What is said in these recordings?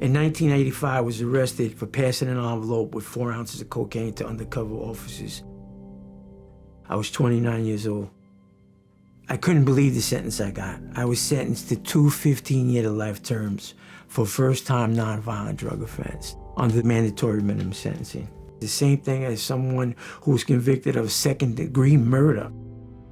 In 1985, I was arrested for passing an envelope with 4 ounces of cocaine to undercover officers. I was 29 years old. I couldn't believe the sentence I got. I was sentenced to 2 15-year-to-life terms for first-time nonviolent drug offense under mandatory minimum sentencing. The same thing as someone who was convicted of second-degree murder.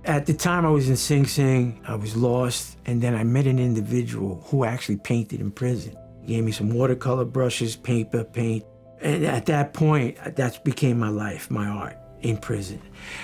At the time I was in Sing Sing, I was lost, and then I met an individual who actually painted in prison. He gave me some watercolor brushes, paper, paint, and at that point, that became my life, my art, in prison.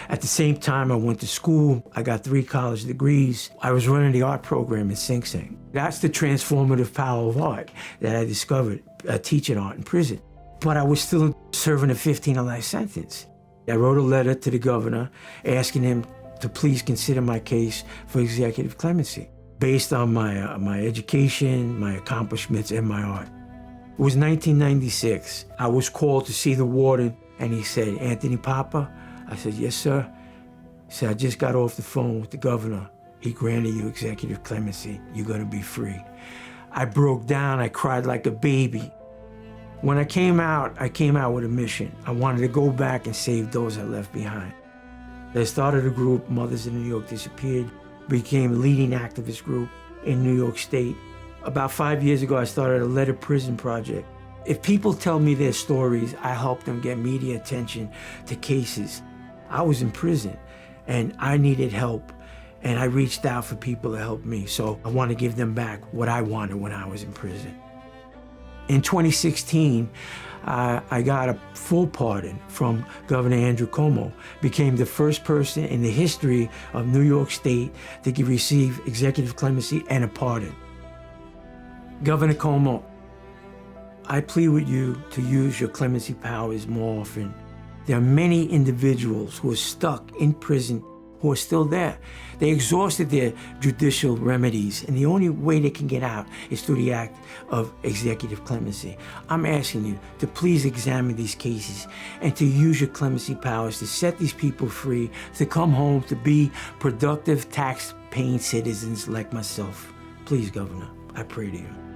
At the same time, I went to school. I got 3 college degrees. I was running the art program in Sing Sing. That's the transformative power of art that I discovered teaching art in prison. But I was still serving a 15-life sentence. I wrote a letter to the governor asking him to please consider my case for executive clemency based on my education, my accomplishments, and my art. It was 1996. I was called to see the warden, and he said, "Anthony Papa?" I said, "Yes, sir." He said, "I just got off the phone with the governor. He granted you executive clemency. You're gonna be free." I broke down. I cried like a baby. When I came out with a mission. I wanted to go back and save those I left behind. I started a group, Mothers in New York Disappeared, became a leading activist group in New York State. About 5 years ago, I started a Let It Prison project. If people tell me their stories, I help them get media attention to cases. I was in prison and I needed help, and I reached out for people to help me. So I want to give them back what I wanted when I was in prison. In 2016, I got a full pardon from Governor Andrew Cuomo, became the first person in the history of New York State to receive executive clemency and a pardon. Governor Cuomo, I plead with you to use your clemency powers more often. There are many individuals who are stuck in prison who are still there. They exhausted their judicial remedies, and the only way they can get out is through the act of executive clemency. I'm asking you to please examine these cases and to use your clemency powers to set these people free, to come home, to be productive, tax-paying citizens like myself. Please, Governor, I pray to you.